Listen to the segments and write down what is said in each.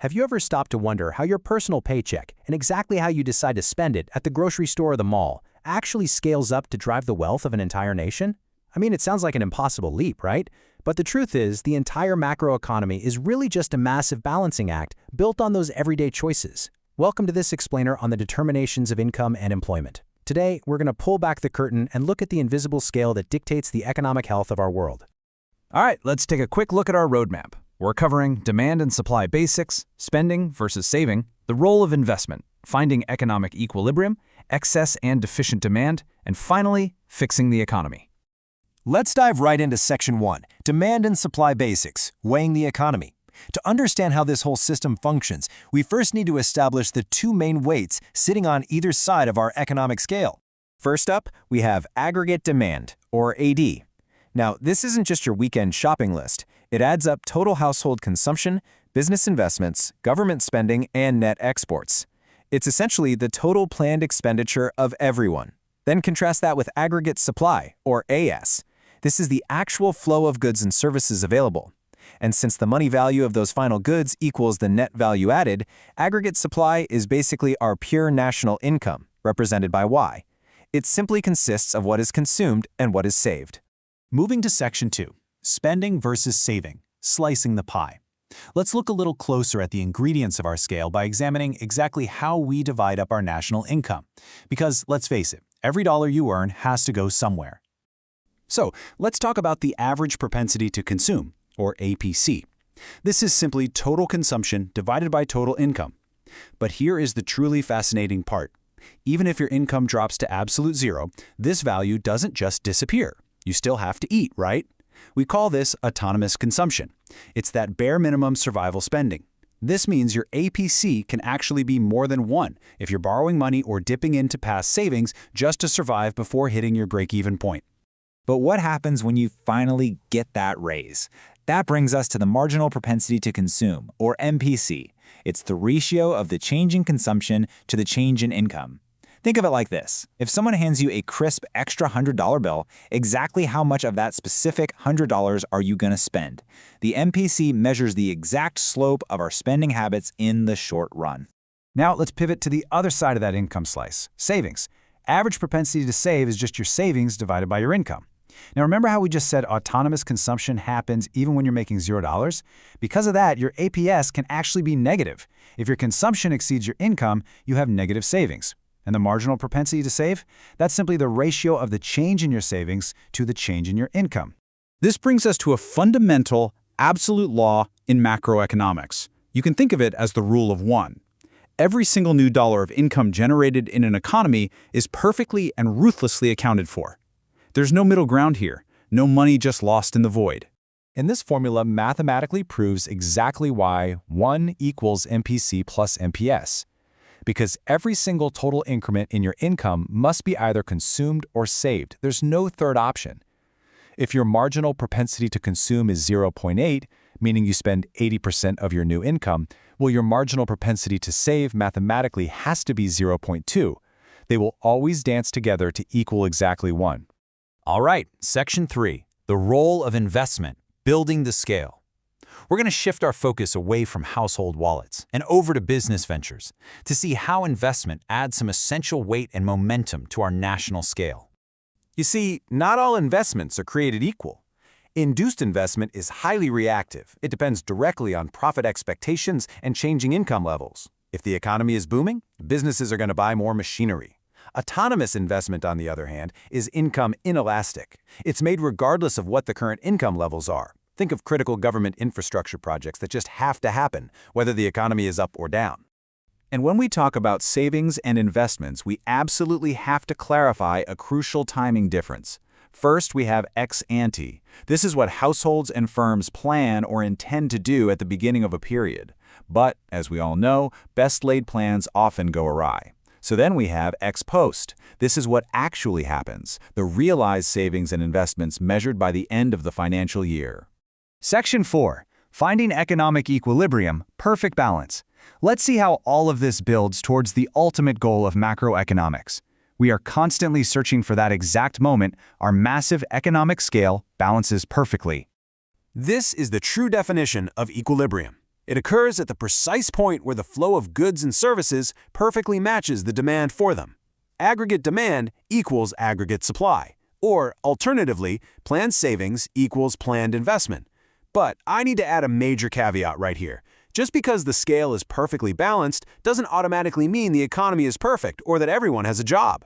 Have you ever stopped to wonder how your personal paycheck and exactly how you decide to spend it at the grocery store or the mall actually scales up to drive the wealth of an entire nation? I mean, it sounds like an impossible leap, right? But the truth is, the entire macroeconomy is really just a massive balancing act built on those everyday choices. Welcome to this explainer on the determinations of income and employment. Today, we're going to pull back the curtain and look at the invisible scale that dictates the economic health of our world. All right, let's take a quick look at our roadmap. We're covering demand and supply basics, spending versus saving, the role of investment, finding economic equilibrium, excess and deficient demand, and finally, fixing the economy. Let's dive right into Section 1, Demand and Supply Basics, Weighing the Economy. To understand how this whole system functions, we first need to establish the two main weights sitting on either side of our economic scale. First up, we have aggregate demand, or AD. Now, this isn't just your weekend shopping list. It adds up total household consumption, business investments, government spending, and net exports. It's essentially the total planned expenditure of everyone. Then contrast that with aggregate supply, or AS. This is the actual flow of goods and services available. And since the money value of those final goods equals the net value added, aggregate supply is basically our pure national income, represented by Y. It simply consists of what is consumed and what is saved. Moving to Section 2, Spending versus Saving, Slicing the Pie. Let's look a little closer at the ingredients of our scale by examining exactly how we divide up our national income. Because, let's face it, every dollar you earn has to go somewhere. So, let's talk about the average propensity to consume, or APC. This is simply total consumption divided by total income. But here is the truly fascinating part. Even if your income drops to absolute zero, this value doesn't just disappear. You still have to eat, right? We call this autonomous consumption. It's that bare minimum survival spending. This means your APC can actually be more than 1 if you're borrowing money or dipping into past savings just to survive before hitting your break-even point. But what happens when you finally get that raise? That brings us to the marginal propensity to consume, or MPC. It's the ratio of the change in consumption to the change in income. Think of it like this. If someone hands you a crisp extra $100 bill, exactly how much of that specific $100 are you going to spend? The MPC measures the exact slope of our spending habits in the short run. Now let's pivot to the other side of that income slice, savings. Average propensity to save is just your savings divided by your income. Now remember how we just said autonomous consumption happens even when you're making $0? Because of that, your APS can actually be negative. If your consumption exceeds your income, you have negative savings. And the marginal propensity to save? That's simply the ratio of the change in your savings to the change in your income. This brings us to a fundamental, absolute law in macroeconomics. You can think of it as the rule of 1. Every single new dollar of income generated in an economy is perfectly and ruthlessly accounted for. There's no middle ground here, no money just lost in the void. And this formula mathematically proves exactly why 1 equals MPC plus MPS. Because every single total increment in your income must be either consumed or saved. There's no third option. If your marginal propensity to consume is 0.8, meaning you spend 80% of your new income, well, your marginal propensity to save mathematically has to be 0.2. They will always dance together to equal exactly 1. All right, Section 3, the role of investment, building the scale. We're going to shift our focus away from household wallets and over to business ventures to see how investment adds some essential weight and momentum to our national scale. You see, not all investments are created equal. Induced investment is highly reactive. It depends directly on profit expectations and changing income levels. If the economy is booming, businesses are going to buy more machinery. Autonomous investment, on the other hand, is income inelastic. It's made regardless of what the current income levels are. Think of critical government infrastructure projects that just have to happen, whether the economy is up or down. And when we talk about savings and investments, we absolutely have to clarify a crucial timing difference. First, we have ex ante. This is what households and firms plan or intend to do at the beginning of a period. But, as we all know, best-laid plans often go awry. So then we have ex post. This is what actually happens, the realized savings and investments measured by the end of the financial year. Section 4, Finding Economic Equilibrium, Perfect Balance. Let's see how all of this builds towards the ultimate goal of macroeconomics. We are constantly searching for that exact moment our massive economic scale balances perfectly. This is the true definition of equilibrium. It occurs at the precise point where the flow of goods and services perfectly matches the demand for them. Aggregate demand equals aggregate supply, or alternatively, planned savings equals planned investment. But I need to add a major caveat right here. Just because the scale is perfectly balanced doesn't automatically mean the economy is perfect or that everyone has a job.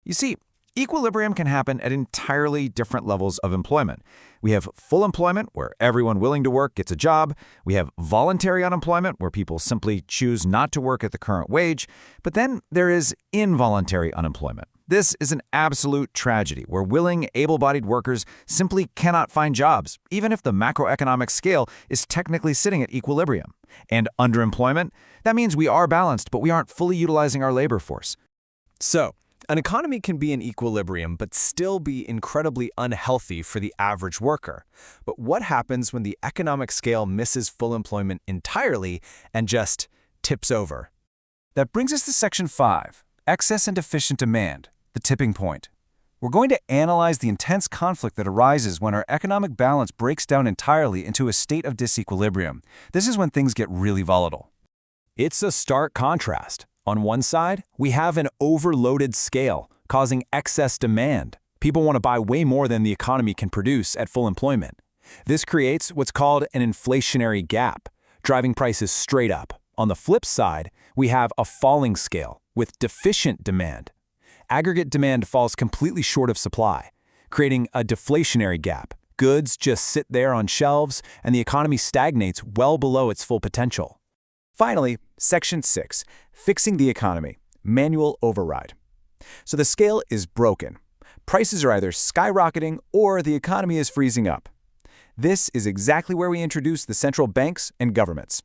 You see, equilibrium can happen at entirely different levels of employment. We have full employment, where everyone willing to work gets a job. We have voluntary unemployment, where people simply choose not to work at the current wage. But then there is involuntary unemployment. This is an absolute tragedy, where willing, able-bodied workers simply cannot find jobs, even if the macroeconomic scale is technically sitting at equilibrium. And underemployment? That means we are balanced, but we aren't fully utilizing our labor force. So, an economy can be in equilibrium but still be incredibly unhealthy for the average worker. But what happens when the economic scale misses full employment entirely and just tips over? That brings us to Section 5, Excess and Deficient Demand, the tipping point. We're going to analyze the intense conflict that arises when our economic balance breaks down entirely into a state of disequilibrium. This is when things get really volatile. It's a stark contrast. On one side, we have an overloaded scale, causing excess demand. People want to buy way more than the economy can produce at full employment. This creates what's called an inflationary gap, driving prices straight up. On the flip side, we have a falling scale with deficient demand. Aggregate demand falls completely short of supply, creating a deflationary gap. Goods just sit there on shelves, and the economy stagnates well below its full potential. Finally, Section 6, Fixing the Economy, Manual Override. So the scale is broken. Prices are either skyrocketing or the economy is freezing up. This is exactly where we introduce the central banks and governments.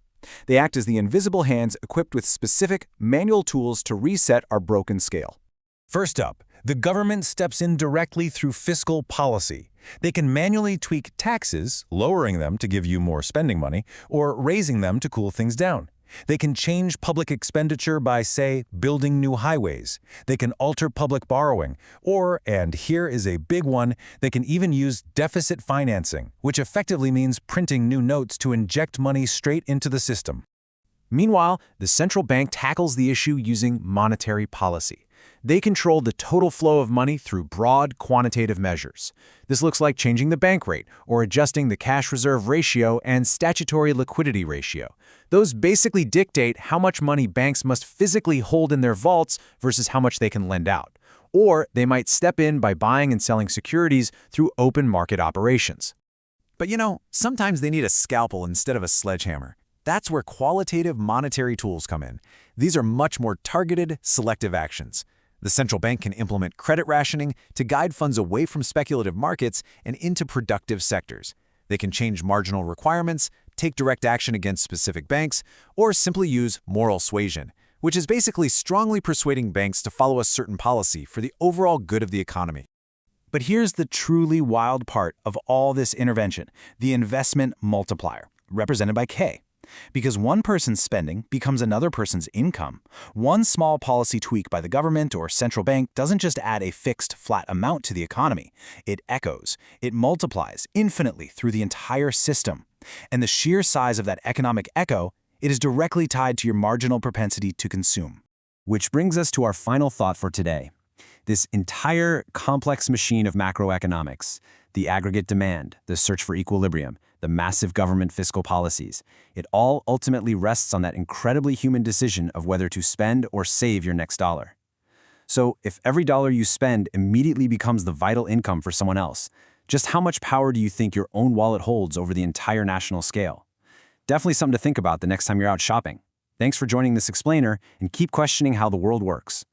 They act as the invisible hands equipped with specific manual tools to reset our broken scale. First up, the government steps in directly through fiscal policy. They can manually tweak taxes, lowering them to give you more spending money, or raising them to cool things down. They can change public expenditure by, say, building new highways. They can alter public borrowing, or, and here is a big one, they can even use deficit financing, which effectively means printing new notes to inject money straight into the system. Meanwhile, the central bank tackles the issue using monetary policy. They control the total flow of money through broad quantitative measures. This looks like changing the bank rate or adjusting the cash reserve ratio and statutory liquidity ratio. Those basically dictate how much money banks must physically hold in their vaults versus how much they can lend out. Or they might step in by buying and selling securities through open market operations. But sometimes they need a scalpel instead of a sledgehammer. That's where qualitative monetary tools come in. These are much more targeted, selective actions. The central bank can implement credit rationing to guide funds away from speculative markets and into productive sectors. They can change marginal requirements, take direct action against specific banks, or simply use moral suasion, which is basically strongly persuading banks to follow a certain policy for the overall good of the economy. But here's the truly wild part of all this intervention, the investment multiplier, represented by K. Because one person's spending becomes another person's income. One small policy tweak by the government or central bank doesn't just add a fixed, flat amount to the economy. It echoes. It multiplies infinitely through the entire system. And the sheer size of that economic echo, it is directly tied to your marginal propensity to consume. Which brings us to our final thought for today. This entire complex machine of macroeconomics, the aggregate demand, the search for equilibrium, the massive government fiscal policies, it all ultimately rests on that incredibly human decision of whether to spend or save your next dollar. So if every dollar you spend immediately becomes the vital income for someone else, just how much power do you think your own wallet holds over the entire national scale? Definitely something to think about the next time you're out shopping. Thanks for joining this explainer, and keep questioning how the world works.